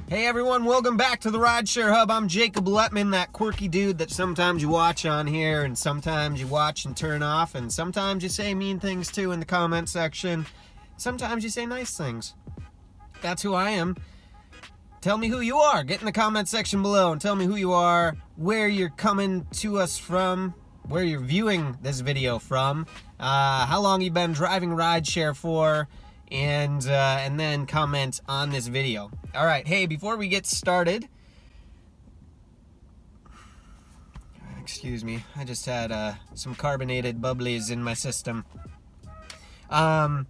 Hey everyone, welcome back to the Rideshare Hub. I'm Jacob Letman, that quirky dude that sometimes you watch on here and sometimes you watch and turn off and sometimes you say mean things too in the comment section. Sometimes you say nice things. That's who I am. Tell me who you are. Get in the comment section below and tell me who you are, where you're coming to us from, where you're viewing this video from, how long you've been driving rideshare for, and then comment on this video. All right, hey, before we get started, excuse me, I just had some carbonated bubblies in my system. All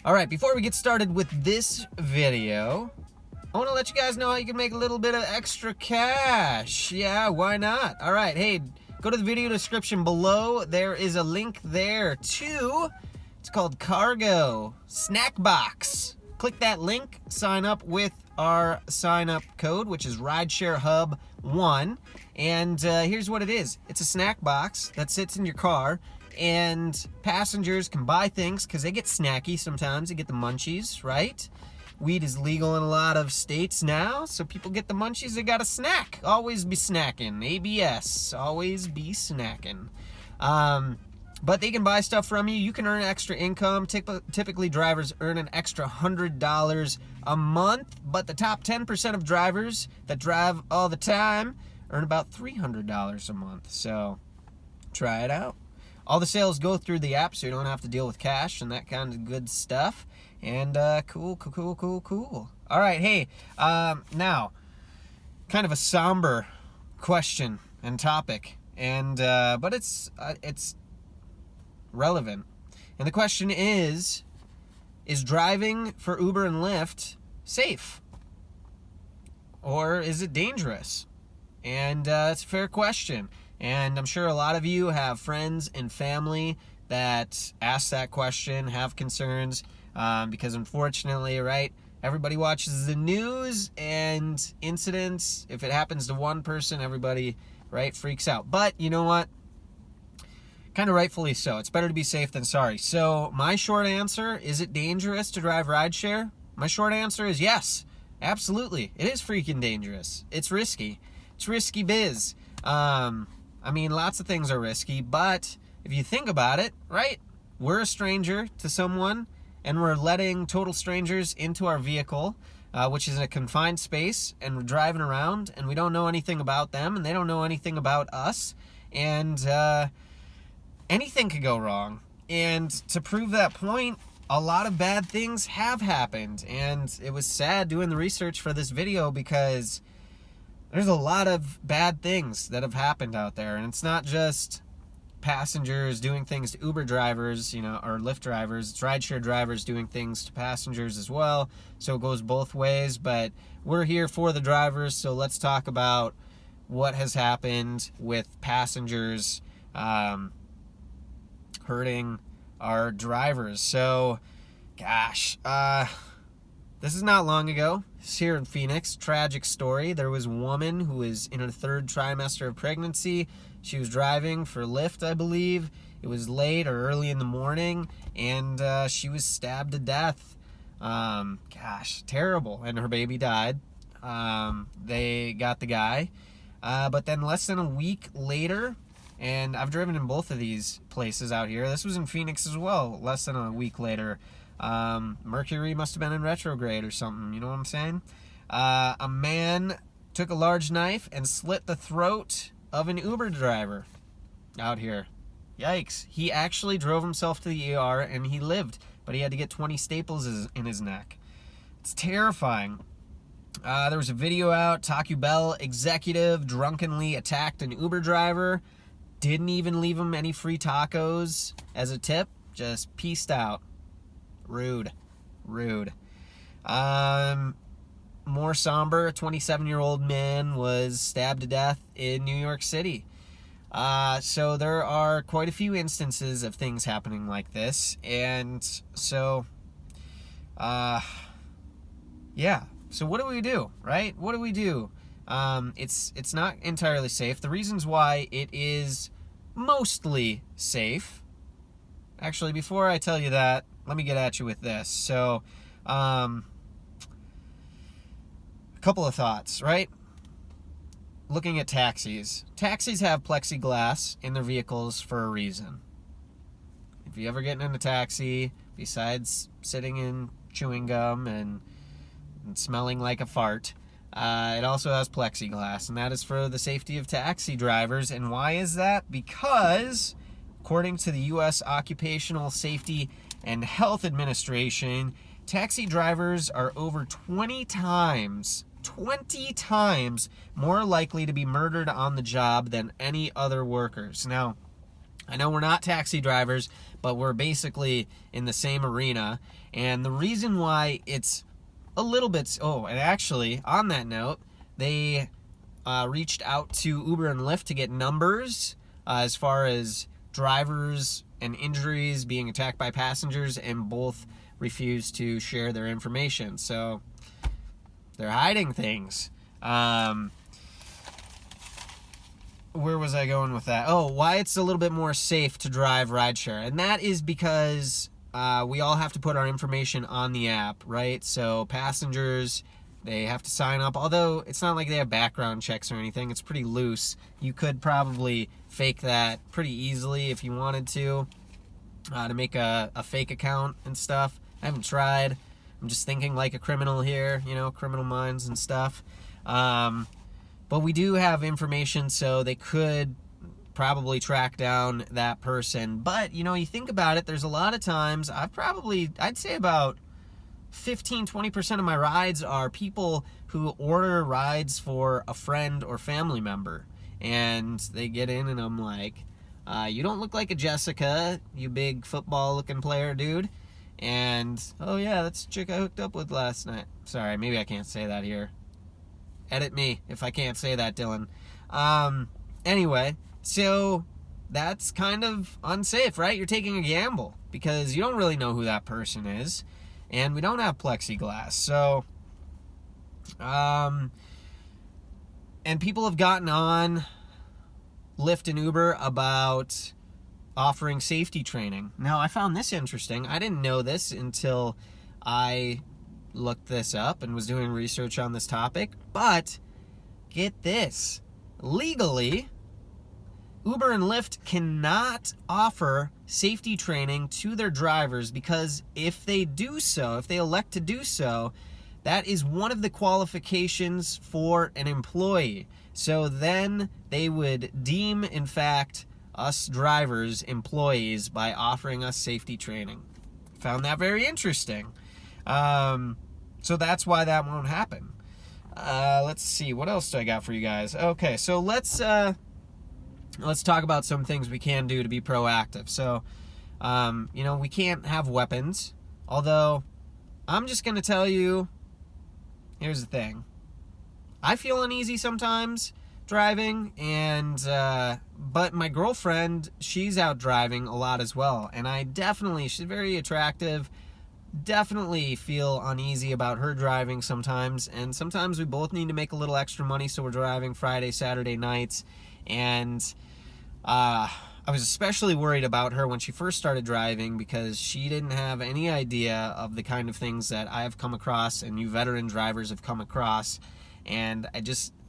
right, before we get started with this video, I want to let you guys know how you can make a little bit of extra cash. Yeah, why not? All right, hey, go to the video description below. There is a link there to, it's called Cargo Snack Box. Click that link, sign up with our sign up code, which is Rideshare Hub 1. And here's what it is. It's a snack box that sits in your car, and passengers can buy things because they get snacky sometimes. They get the munchies, right? Weed is legal in a lot of states now, so people get the munchies, they got a snack. Always be snacking. ABS, always be snacking. But they can buy stuff from you. You can earn extra income. Typically, drivers earn an extra $100 a month, but the top 10% of drivers that drive all the time earn about $300 a month. So try it out. All the sales go through the app, so you don't have to deal with cash and that kind of good stuff. And cool. All right, hey, now, kind of a somber question and topic, and but it's relevant. And the question is driving for Uber and Lyft safe? Or is it dangerous? And it's a fair question. And I'm sure a lot of you have friends and family that ask that question, have concerns, because unfortunately, right, everybody watches the news and incidents. If it happens to one person, everybody, right, freaks out. But you know what? Kind of rightfully so. It's better to be safe than sorry. So my short answer, is it dangerous to drive rideshare? My short answer is yes, absolutely. It is freaking dangerous. It's risky. It's risky biz. I mean, lots of things are risky, but if you think about it, right, we're a stranger to someone and we're letting total strangers into our vehicle, which is in a confined space, and we're driving around and we don't know anything about them and they don't know anything about us, and anything could go wrong. And to prove that point, a lot of bad things have happened, and it was sad doing the research for this video because there's a lot of bad things that have happened out there, and it's not just passengers doing things to Uber drivers, you know, or Lyft drivers. It's rideshare drivers doing things to passengers as well, so it goes both ways. But we're here for the drivers, so let's talk about what has happened with passengers hurting our drivers. So, gosh, this is not long ago. It's here in Phoenix. Tragic story. There was a woman who was in her third trimester of pregnancy. She was driving for Lyft, I believe. It was late or early in the morning, and she was stabbed to death. Gosh, terrible. And her baby died. They got the guy. But then less than a week later, and I've driven in both of these places out here. This was in Phoenix as well, less than a week later. Mercury must have been in retrograde or something, you know what I'm saying? A man took a large knife and slit the throat of an Uber driver out here. Yikes. He actually drove himself to the ER and he lived, but he had to get 20 staples in his neck. It's terrifying. There was a video out. Taco Bell executive drunkenly attacked an Uber driver. Didn't even leave him any free tacos as a tip. Just peaced out. Rude. More somber, a 27-year-old man was stabbed to death in New York City. So there are quite a few instances of things happening like this. And so, yeah. So what do we do, right? What do we do? It's not entirely safe. The reasons why it is mostly safe. Actually, before I tell you that, let me get at you with this. So, a a couple of thoughts, right? Looking at taxis. Taxis have plexiglass in their vehicles for a reason. If you ever get in a taxi, besides sitting in chewing gum and smelling like a fart, it also has plexiglass, and that is for the safety of taxi drivers. And why is that? Because, according to the U.S. Occupational Safety and Health Administration, taxi drivers are over 20 times more likely to be murdered on the job than any other workers. Now, I know we're not taxi drivers, but we're basically in the same arena. And the reason why it's a little bit... Oh, and actually, on that note, they reached out to Uber and Lyft to get numbers as far as drivers and injuries being attacked by passengers, and both refused to share their information. So they're hiding things. Where was I going with that? Oh, why it's a little bit more safe to drive rideshare. And that is because we all have to put our information on the app, right? So passengers, they have to sign up. Although it's not like they have background checks or anything. It's pretty loose. You could probably fake that pretty easily if you wanted to make a fake account and stuff. I haven't tried. I'm just thinking like a criminal here, you know, criminal minds and stuff. But we do have information, so they could probably track down that person. But, you know, you think about it, there's a lot of times, I'd say about 15-20% of my rides are people who order rides for a friend or family member. And they get in and I'm like, you don't look like a Jessica, you big football-looking player, dude. And, oh yeah, that's the chick I hooked up with last night. Sorry, maybe I can't say that here. Edit me if I can't say that, Dylan. Anyway, so that's kind of unsafe, right? You're taking a gamble because you don't really know who that person is, and we don't have plexiglass. So, and people have gotten on Lyft and Uber about offering safety training. Now, I found this interesting. I didn't know this until I looked this up and was doing research on this topic. But get this. Legally, Uber and Lyft cannot offer safety training to their drivers because if they do so, if they elect to do so, that is one of the qualifications for an employee. So then they would deem, in fact, us drivers employees by offering us safety training. Found that very interesting. So that's why that won't happen. Let's see, what else do I got for you guys? Okay, so let's talk about some things we can do to be proactive. So, you know, we can't have weapons. Although, I'm just going to tell you, here's the thing. I feel uneasy sometimes driving, and but my girlfriend, she's out driving a lot as well, and she's very attractive, definitely feel uneasy about her driving sometimes, and sometimes we both need to make a little extra money, so we're driving Friday, Saturday nights, and I was especially worried about her when she first started driving because she didn't have any idea of the kind of things that I have come across and you veteran drivers have come across, and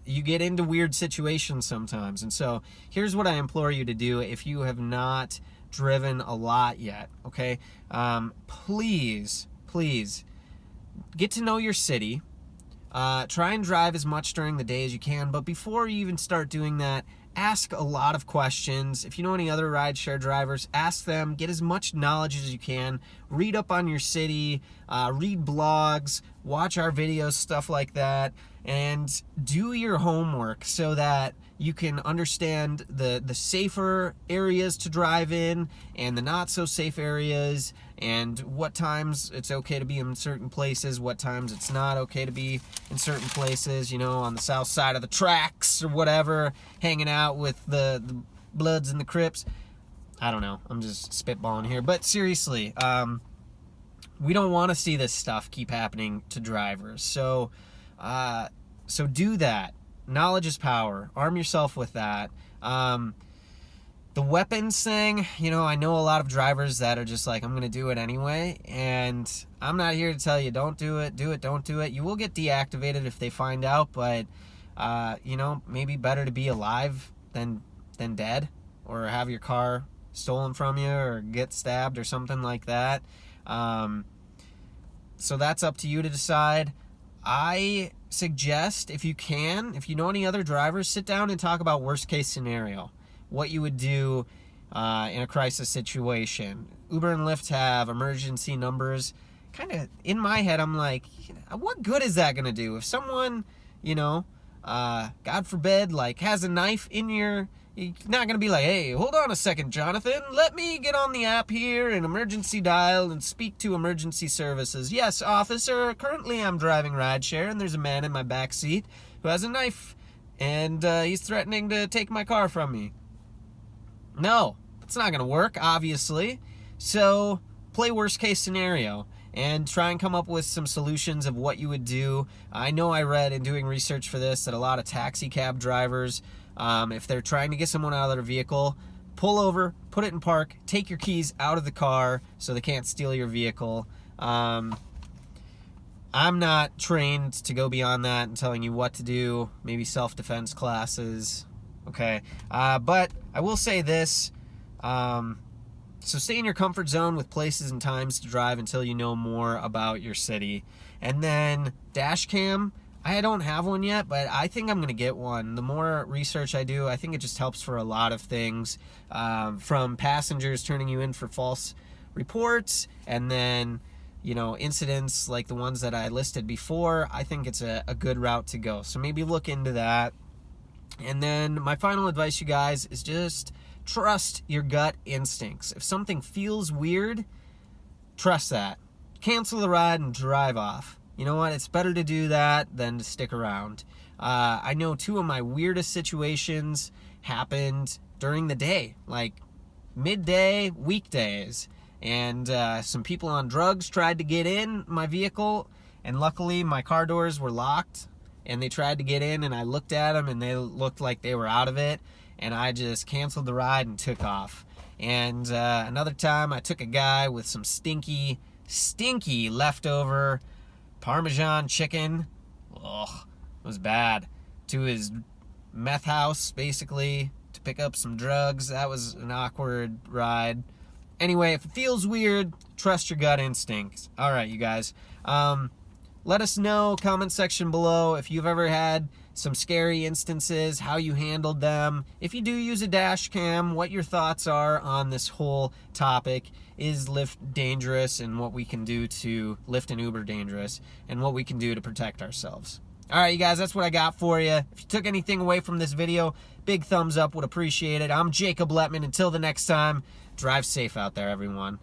you get into weird situations sometimes. And so here's what I implore you to do if you have not driven a lot yet, okay? Please get to know your city. Try and drive as much during the day as you can, but before you even start doing that, ask a lot of questions. If you know any other rideshare drivers, ask them, get as much knowledge as you can, read up on your city, read blogs, watch our videos, stuff like that, and do your homework so that you can understand the safer areas to drive in and the not so safe areas, and what times it's okay to be in certain places, what times it's not okay to be in certain places, you know, on the south side of the tracks or whatever, hanging out with the Bloods and the Crips. I don't know, I'm just spitballing here, but seriously, we don't want to see this stuff keep happening to drivers. So do that. Knowledge is power. Arm yourself with that. The weapons thing, you know, I know a lot of drivers that are just like, I'm going to do it anyway. And I'm not here to tell you, don't do it, don't do it. You will get deactivated if they find out, but, you know, maybe better to be alive than dead, or have your car stolen from you, or get stabbed or something like that. So that's up to you to decide. I suggest, if you can, if you know any other drivers, sit down and talk about worst case scenario. What you would do in a crisis situation. Uber and Lyft have emergency numbers. Kind of in my head, I'm like, what good is that going to do? If someone, you know, God forbid, like has a knife in your, you're not going to be like, hey, hold on a second, Jonathan. Let me get on the app here and emergency dial and speak to emergency services. Yes, officer, currently I'm driving rideshare and there's a man in my back seat who has a knife and he's threatening to take my car from me. No, it's not going to work, obviously. So play worst case scenario and try and come up with some solutions of what you would do. I know I read in doing research for this that a lot of taxi cab drivers, if they're trying to get someone out of their vehicle, pull over, put it in park, take your keys out of the car so they can't steal your vehicle. I'm not trained to go beyond that and telling you what to do, maybe self-defense classes. Okay, but I will say this, so stay in your comfort zone with places and times to drive until you know more about your city. And then dash cam, I don't have one yet, but I think I'm going to get one. The more research I do, I think it just helps for a lot of things, from passengers turning you in for false reports, and then, you know, incidents like the ones that I listed before. I think it's a good route to go, so maybe look into that. And then my final advice, you guys, is just trust your gut instincts. If something feels weird, trust that. Cancel the ride and drive off. You know what? It's better to do that than to stick around. I know 2 of my weirdest situations happened during the day, like midday, weekdays. And some people on drugs tried to get in my vehicle, and luckily my car doors were locked. And they tried to get in, and I looked at them, and they looked like they were out of it, and I just canceled the ride and took off. And another time, I took a guy with some stinky leftover Parmesan chicken. Ugh, it was bad. To his meth house, basically, to pick up some drugs. That was an awkward ride. Anyway, if it feels weird, trust your gut instincts. All right, you guys. Let us know, comment section below, if you've ever had some scary instances, how you handled them. If you do use a dash cam, what your thoughts are on this whole topic. Is Lyft dangerous, and what we can do to Lyft and Uber dangerous, and what we can do to protect ourselves. All right, you guys, that's what I got for you. If you took anything away from this video, big thumbs up, would appreciate it. I'm Jacob Letman. Until the next time, drive safe out there, everyone.